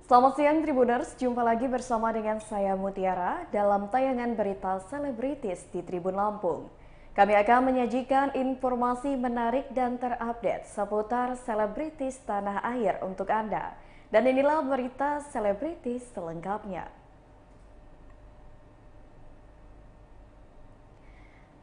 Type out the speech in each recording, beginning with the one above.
Selamat siang Tribuners, jumpa lagi bersama dengan saya Mutiara dalam tayangan berita selebritis di Tribun Lampung. Kami akan menyajikan informasi menarik dan terupdate seputar selebritis tanah air untuk Anda. Dan inilah berita selebritis selengkapnya.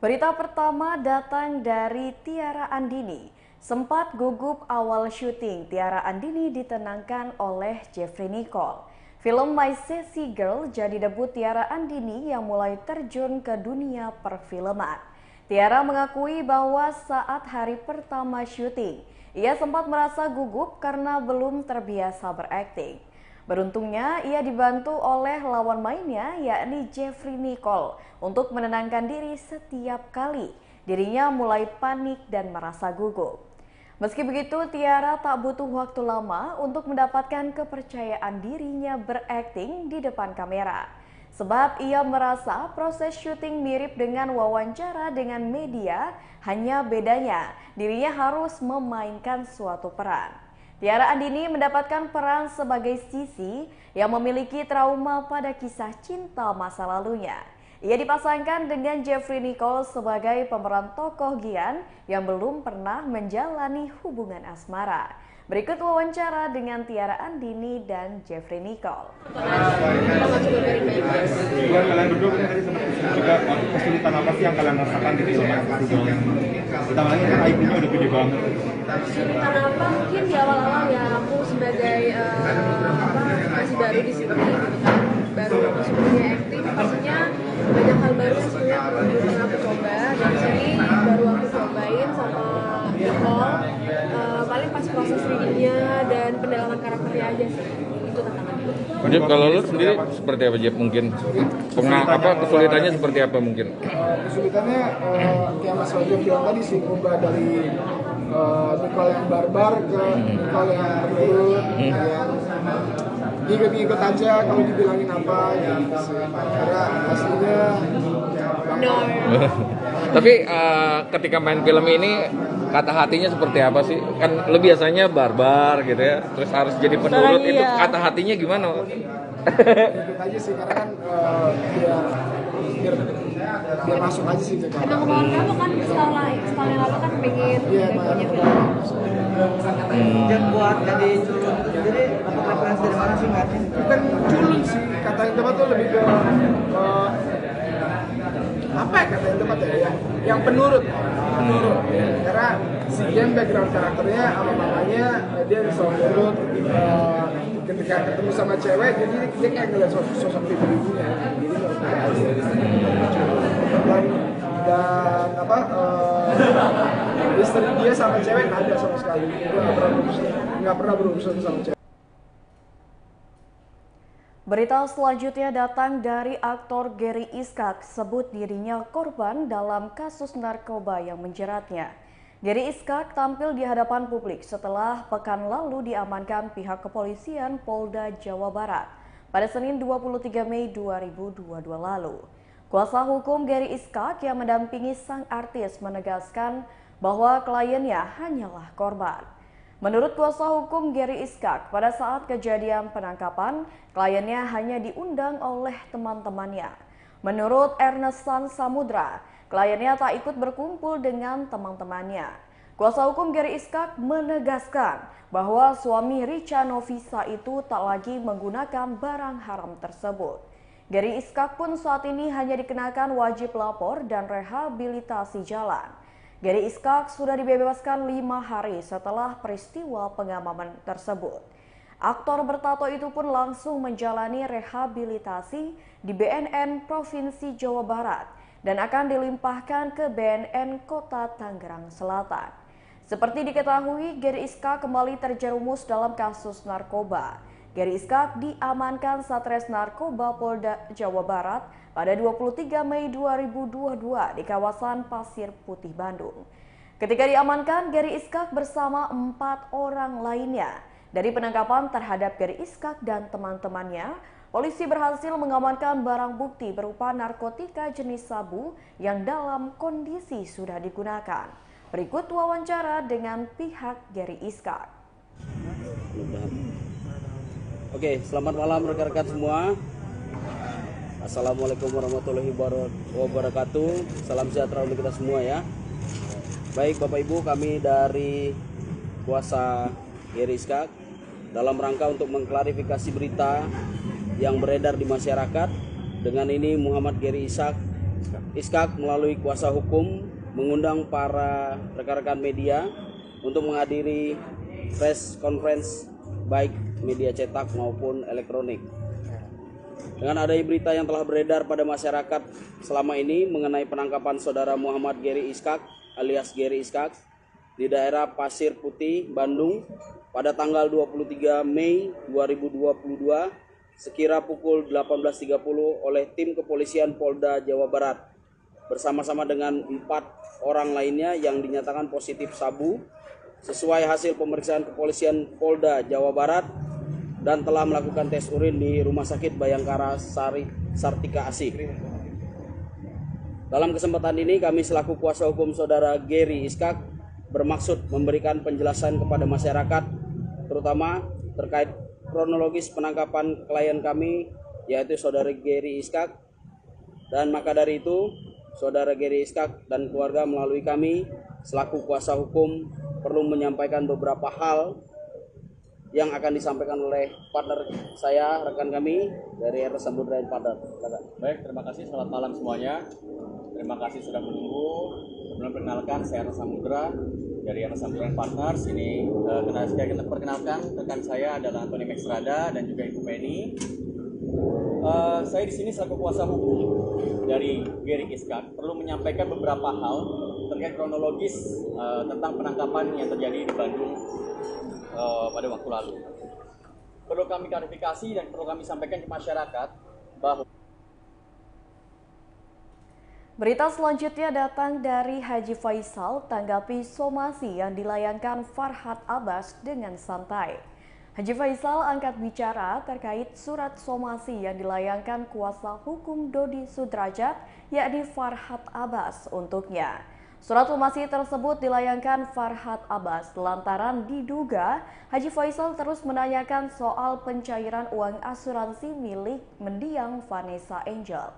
Berita pertama datang dari Tiara Andini. Sempat gugup awal syuting, Tiara Andini ditenangkan oleh Jeffrey Nicole. Film My Sassy Girl jadi debut Tiara Andini yang mulai terjun ke dunia perfilman. Tiara mengakui bahwa saat hari pertama syuting, ia sempat merasa gugup karena belum terbiasa berakting. Beruntungnya ia dibantu oleh lawan mainnya yakni Jeffrey Nicole untuk menenangkan diri setiap kali dirinya mulai panik dan merasa gugup. Meski begitu, Tiara tak butuh waktu lama untuk mendapatkan kepercayaan dirinya berakting di depan kamera. Sebab ia merasa proses syuting mirip dengan wawancara dengan media, hanya bedanya dirinya harus memainkan suatu peran. Tiara Andini mendapatkan peran sebagai Sisi yang memiliki trauma pada kisah cinta masa lalunya. Ia dipasangkan dengan Jeffrey Nicole sebagai pemeran tokoh Gian yang belum pernah menjalani hubungan asmara. Berikut wawancara dengan Tiara Andini dan Jeffrey Nicole. Kalian berdua tadi sempat juga kesulitan apa sih yang kalian rasakan di film Ditambah lagi kan IP-nya udah gede banget. Kesulitan apa? Mungkin di awal-awal ya aku sebagai masih baru di sini gitu kan, baru masuk dunia acting, pastinya banyak hal baru yang sebenarnya belum pernah aku coba, dan sini baru aku cobain sama Nicole. Paling pas proses readingnya dan pendalaman karakternya aja sih, itu tantangannya. Jep, kalau lu sendiri seperti apa Jep? Mungkin kesulitannya seperti apa mungkin? Kesulitannya kayak Mas Wajo bilang tadi sih, ubah dari Nicole yang barbar ke Nicole yang penurut, yang ngikut-ngikut aja kalau dibilangin apa gitu sih. Karena aslinya Tapi ketika main film ini kata hatinya seperti apa sih? Kan lu biasanya barbar gitu ya, terus harus jadi penurut, itu kata hatinya gimana? ngikut aja sih, karena kan biar masuk aja sih ke Emang karakter. keluarga aku kan setahun yang lalu kan pengen Iya, punya Pak. film. Dan buat jadi culun itu sendiri dapat referensi dari mana sih nggak? Bukan culun sih, kata yang tepat tuh lebih ke apa ya kata yang tepat ya, yang penurut. Karena si Gen background karakternya sama mamanya dia selalu nurut, ketika ketemu sama cewek jadi dia kayak ngeliat sosok ibu-ibunya, dan apa istri dia sama cewek nggak ada sama sekali, dia nggak pernah berurusan sama cewek. Berita selanjutnya datang dari aktor Gary Iskak, sebut dirinya korban dalam kasus narkoba yang menjeratnya. Gary Iskak tampil di hadapan publik setelah pekan lalu diamankan pihak kepolisian Polda Jawa Barat pada Senin 23 Mei 2022 lalu. Kuasa hukum Gary Iskak yang mendampingi sang artis menegaskan bahwa kliennya hanyalah korban. Menurut kuasa hukum Gary Iskak, pada saat kejadian penangkapan, kliennya hanya diundang oleh teman-temannya. Menurut Ernestan Samudra, kliennya tak ikut berkumpul dengan teman-temannya. Kuasa hukum Gary Iskak menegaskan bahwa suami Richa Novisa itu tak lagi menggunakan barang haram tersebut. Gary Iskak pun saat ini hanya dikenakan wajib lapor dan rehabilitasi jalan. Gary Iskak sudah dibebaskan 5 hari setelah peristiwa pengamanan tersebut. Aktor bertato itu pun langsung menjalani rehabilitasi di BNN Provinsi Jawa Barat dan akan dilimpahkan ke BNN Kota Tangerang Selatan. Seperti diketahui, Gary Iskak kembali terjerumus dalam kasus narkoba. Gary Iskak diamankan Satres Narkoba Polda Jawa Barat pada 23 Mei 2022 di kawasan Pasir Putih, Bandung. Ketika diamankan, Gary Iskak bersama 4 orang lainnya. Dari penangkapan terhadap Gary Iskak dan teman-temannya, polisi berhasil mengamankan barang bukti berupa narkotika jenis sabu yang dalam kondisi sudah digunakan. Berikut wawancara dengan pihak Gary Iskak. Oke, selamat malam rekan-rekan semua. Assalamualaikum warahmatullahi wabarakatuh. Salam sejahtera untuk kita semua ya. Baik Bapak Ibu, kami dari kuasa Gary Iskak dalam rangka untuk mengklarifikasi berita yang beredar di masyarakat. Dengan ini Muhammad Gary Iskak melalui kuasa hukum mengundang para rekan-rekan media untuk menghadiri press conference baik media cetak maupun elektronik. Dengan adanya berita yang telah beredar pada masyarakat selama ini mengenai penangkapan saudara Muhammad Gary Iskak alias Gary Iskak di daerah Pasir Putih, Bandung pada tanggal 23 Mei 2022 sekira pukul 18.30 oleh tim kepolisian Polda Jawa Barat bersama-sama dengan 4 orang lainnya yang dinyatakan positif sabu sesuai hasil pemeriksaan kepolisian Polda Jawa Barat dan telah melakukan tes urin di Rumah Sakit Bayangkara Sartika Asih. Dalam kesempatan ini kami selaku kuasa hukum saudara Gary Iskak bermaksud memberikan penjelasan kepada masyarakat terutama terkait kronologis penangkapan klien kami yaitu saudara Gary Iskak, dan maka dari itu saudara Gary Iskak dan keluarga melalui kami selaku kuasa hukum perlu menyampaikan beberapa hal yang akan disampaikan oleh partner saya, rekan kami dari RS Samudra Partner. Baik, terima kasih. Selamat malam semuanya. Terima kasih sudah menunggu. Sebelum perkenalkan, saya RS Samudra dari RS Samudra Partners. Ini kita perkenalkan rekan saya adalah Antoni Mexrada dan juga Ibu Penny. Saya di sini selaku kuasa hukum dari Gary Iskak perlu menyampaikan beberapa hal terkait kronologis tentang penangkapan yang terjadi di Bandung pada waktu lalu. Perlu kami klarifikasi dan perlu kami sampaikan ke masyarakat bahwa Berita selanjutnya datang dari Haji Faisal tanggapi somasi yang dilayangkan Farhad Abbas dengan santai. Haji Faisal angkat bicara terkait surat somasi yang dilayangkan kuasa hukum Dodi Sudrajat yakni Farhad Abbas untuknya. Surat somasi tersebut dilayangkan Farhad Abbas lantaran diduga Haji Faisal terus menanyakan soal pencairan uang asuransi milik mendiang Vanessa Angel.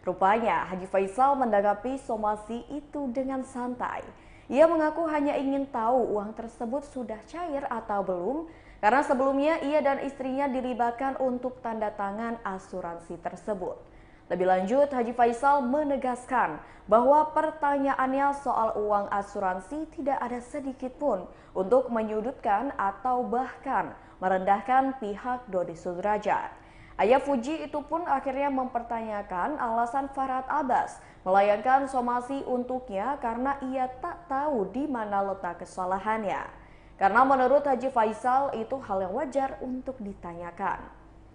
Rupanya Haji Faisal menanggapi somasi itu dengan santai. Ia mengaku hanya ingin tahu uang tersebut sudah cair atau belum karena sebelumnya ia dan istrinya dilibatkan untuk tanda tangan asuransi tersebut. Lebih lanjut, Haji Faisal menegaskan bahwa pertanyaannya soal uang asuransi tidak ada sedikit pun untuk menyudutkan atau bahkan merendahkan pihak Dodi Sudrajat. Ayah Fuji itu pun akhirnya mempertanyakan alasan Farhad Abbas melayangkan somasi untuknya karena ia tak tahu di mana letak kesalahannya. Karena menurut Haji Faisal itu hal yang wajar untuk ditanyakan.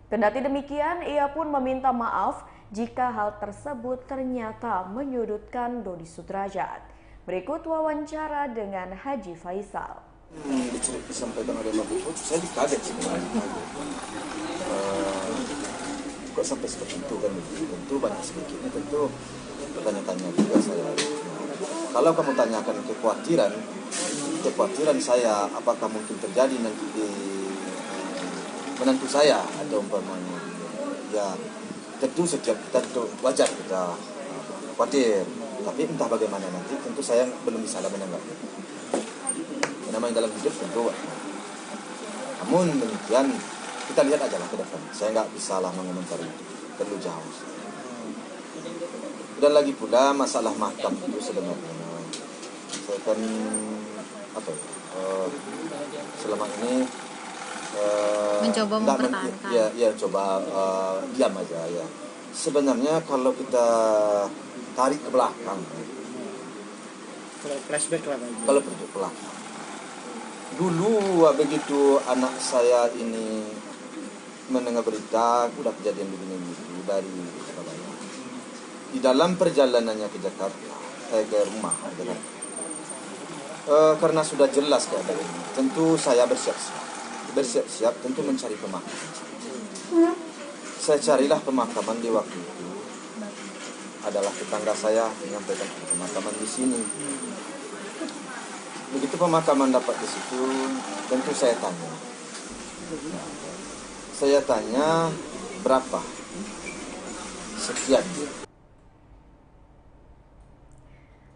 Kendati demikian, ia pun meminta maaf jika hal tersebut ternyata menyudutkan Dodi Sudrajat. Berikut wawancara dengan Haji Faisal. Disampaikan oleh Bapak Ibu, saya dikaget sebenarnya. Kok sampai seperti itu kan? Tentu banyak sedikitnya, tentu bertanya-tanya juga saya. Kalau kamu tanyakan kekhawatiran saya, apakah mungkin terjadi nanti di menantu saya atau umpamanya, ya tentu setiap kita wajar kita khawatir, tapi entah bagaimana nanti tentu saya belum bisa menanggapi. Namanya dalam hidup tentu. Namun demikian kita lihat aja lah ke depan. Saya nggak bisa lah mengomentari itu, terlalu jauh. Dan lagi pula masalah makam itu sebenarnya saya kan selama ini mencoba mempertahankan. Ya coba diam aja ya. Sebenarnya kalau kita tarik ke belakang, Flashback lah. Kalau pergi ke belakang, dulu begitu anak saya ini mendengar berita udah kejadian begini dari Surabaya. Di dalam perjalanannya ke Jakarta, ke rumah Jakarta, karena sudah jelas keadaan ini, tentu saya bersiap-siap tentu mencari pemakaman. Saya carilah pemakaman di waktu itu. Adalah tetangga saya menyampaikan pemakaman di sini. Begitu pemakaman dapat di situ, tentu saya tanya. Saya tanya berapa? Sekian.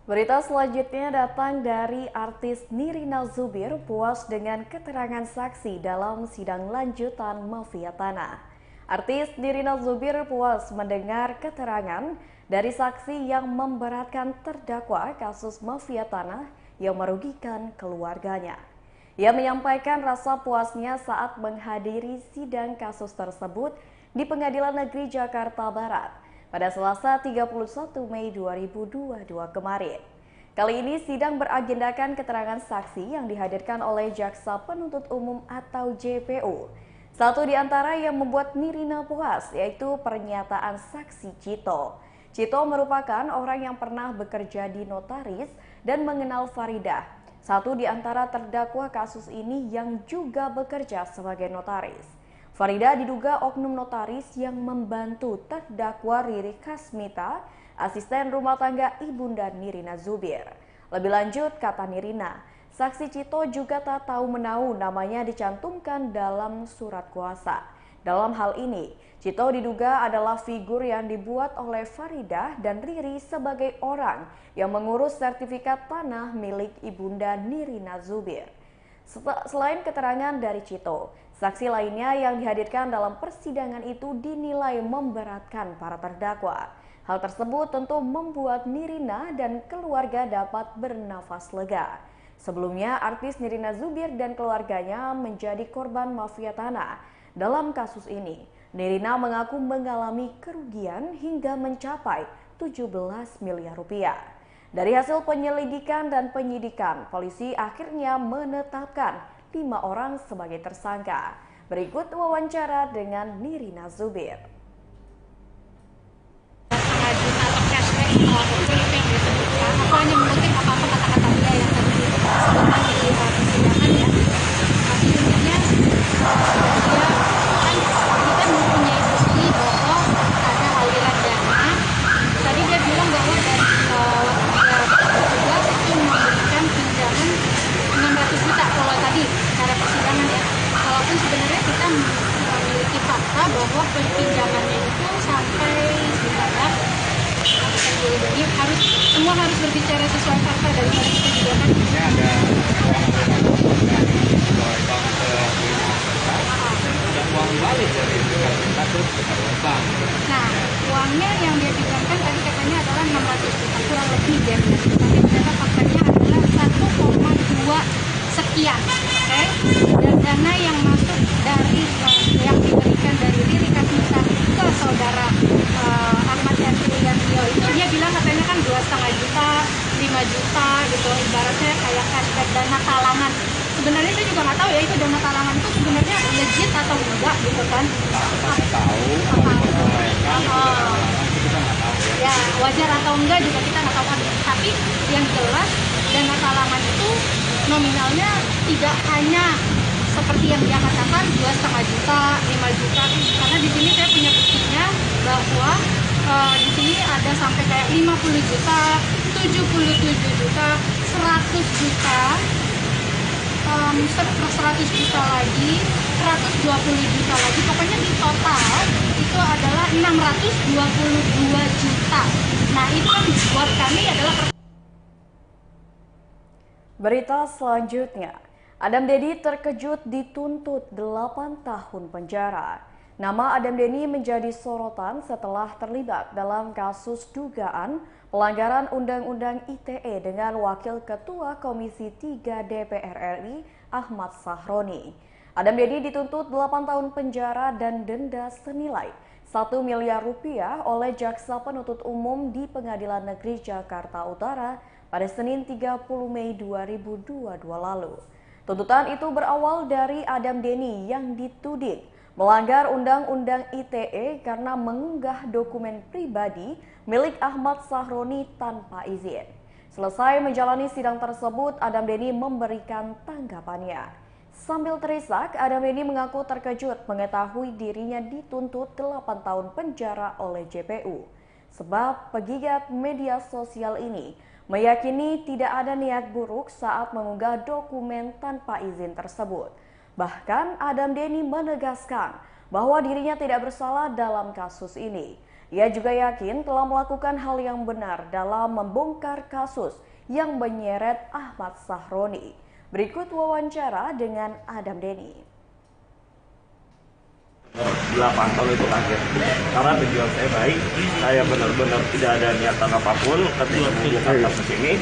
Berita selanjutnya datang dari artis Nirina Zubir puas dengan keterangan saksi dalam sidang lanjutan mafia tanah. Artis Nirina Zubir puas mendengar keterangan dari saksi yang memberatkan terdakwa kasus mafia tanah yang merugikan keluarganya. Ia menyampaikan rasa puasnya saat menghadiri sidang kasus tersebut di Pengadilan Negeri Jakarta Barat pada Selasa 31 Mei 2022 kemarin. Kali ini sidang beragendakan keterangan saksi yang dihadirkan oleh Jaksa Penuntut Umum atau JPU. Satu di antara yang membuat Nirina puas yaitu pernyataan saksi Cito. Cito merupakan orang yang pernah bekerja di notaris dan mengenal Faridah. Satu di antara terdakwa kasus ini yang juga bekerja sebagai notaris. Faridah diduga oknum notaris yang membantu terdakwa Riri Kasmita, asisten rumah tangga ibunda Nirina Zubir. Lebih lanjut, kata Nirina, saksi Cito juga tak tahu menahu namanya dicantumkan dalam surat kuasa. Dalam hal ini, Cito diduga adalah figur yang dibuat oleh Faridah dan Riri sebagai orang yang mengurus sertifikat tanah milik ibunda Nirina Zubir. Selain keterangan dari Cito, saksi lainnya yang dihadirkan dalam persidangan itu dinilai memberatkan para terdakwa. Hal tersebut tentu membuat Nirina dan keluarga dapat bernafas lega. Sebelumnya, artis Nirina Zubir dan keluarganya menjadi korban mafia tanah. Dalam kasus ini, Nirina mengaku mengalami kerugian hingga mencapai 17 miliar rupiah. Dari hasil penyelidikan dan penyidikan, polisi akhirnya menetapkan 5 orang sebagai tersangka. Berikut wawancara dengan Nirina Zubir. Aku hanya mengutip apa-apa kata-kata dia yang tadi disebutkan di persidangan ya. Tapi intinya dia kan kita mempunyai bukti bahwa ada aliran dana. Tadi dia bilang bahwa dari petugas itu memberikan pinjaman 600 juta kalau tadi cara persidangan ya. Walaupun sebenarnya kita memiliki fakta bahwa pinjamannya itu sampai sebenarnya jadi semua harus berbicara sesuai fakta daripada kita juga kan. Ini ada dan uang balik dari terus ke bank. Nah, uangnya yang dia pinjamkan tadi katanya adalah 600 juta kurang lebih dia bilang. Tapi ternyata faktanya adalah 1,2 sekian, oke? Dan dana yang masuk dari yang diberikan dari Riri Kasmita ke saudara Ahmad dan Rio itu dia bilang katanya kan 2,5 juta, 5 juta gitu, ibaratnya kayak cashback dana talangan. Sebenarnya saya juga nggak tahu ya itu dana talangan itu sebenarnya legit atau enggak gitu kan? Ya wajar atau enggak juga kita nggak tahu kan. Tapi yang jelas dana talangan itu nominalnya tidak hanya seperti yang dia katakan 2,5 juta, 5 juta, karena di sini saya punya buktinya bahwa di sini ada sampai kayak 50 juta, 77 juta, 100 juta, 100 juta lagi, 120 juta lagi, pokoknya di total itu adalah 622 juta. Nah itu kan buat kami adalah Berita selanjutnya, Adam Denny terkejut dituntut 8 tahun penjara. Nama Adam Denny menjadi sorotan setelah terlibat dalam kasus dugaan pelanggaran Undang-Undang ITE dengan Wakil Ketua Komisi 3 DPR RI Ahmad Sahroni. Adam Denny dituntut 8 tahun penjara dan denda senilai 1 miliar rupiah oleh Jaksa Penuntut Umum di Pengadilan Negeri Jakarta Utara pada Senin 30 Mei 2022 lalu. Tuntutan itu berawal dari Adam Denny yang dituding melanggar Undang-Undang ITE karena mengunggah dokumen pribadi milik Ahmad Sahroni tanpa izin. Selesai menjalani sidang tersebut, Adam Denny memberikan tanggapannya. Sambil terisak, Adam Denny mengaku terkejut mengetahui dirinya dituntut 8 tahun penjara oleh JPU. Sebab pegiat media sosial ini meyakini tidak ada niat buruk saat mengunggah dokumen tanpa izin tersebut. Bahkan Adam Denny menegaskan bahwa dirinya tidak bersalah dalam kasus ini. Ia juga yakin telah melakukan hal yang benar dalam membongkar kasus yang menyeret Ahmad Sahroni. Berikut wawancara dengan Adam Denny. 8 tahun itu kaget karena tujuan saya baik, saya benar-benar tidak ada niatan apapun. Ketika saya kasus ini,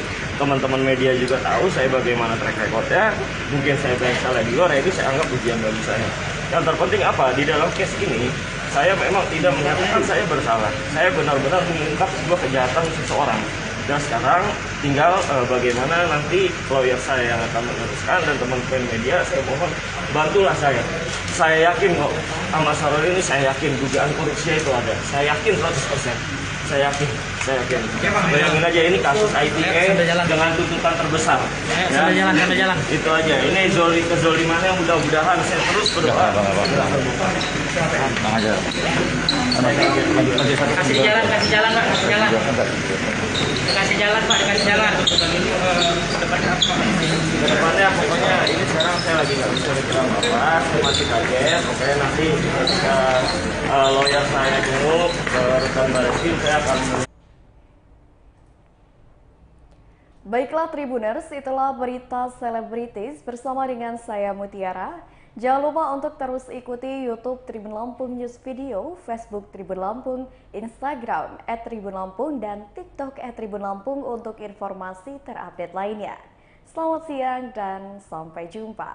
teman-teman media juga tahu saya bagaimana track recordnya. Mungkin saya banyak salah di luar, ini saya anggap ujian bagi saya. Yang terpenting apa, di dalam case ini saya memang tidak menyatakan saya bersalah, saya benar-benar mengungkap sebuah kejahatan seseorang. Dan sekarang tinggal bagaimana nanti lawyer saya yang akan meneruskan, dan teman-teman media saya mohon bantulah saya. Saya yakin kok Ahmad Sahroni ini, saya yakin dugaan korupsi itu ada. Saya yakin 100%. Saya yakin. Bayangin aja ini kasus ITE dengan tuntutan terbesar. Sampai jalan. Itu aja. Ini kezoliman yang mudah-mudahan saya terus berdoa. Kasih jalan Pak, kasih jalan. Kedepannya pokoknya ini sekarang saya lagi nggak bisa mikir apa-apa, saya masih kaget. Pokoknya nanti ketika lawyer saya jenguk ke rekan Barreskrim, saya akan. Baiklah Tribuners, itulah berita selebritis bersama dengan saya Mutiara. Jangan lupa untuk terus ikuti YouTube Tribun Lampung News Video, Facebook Tribun Lampung, Instagram @tribunlampung, dan TikTok @tribun Lampung untuk informasi terupdate lainnya. Selamat siang dan sampai jumpa.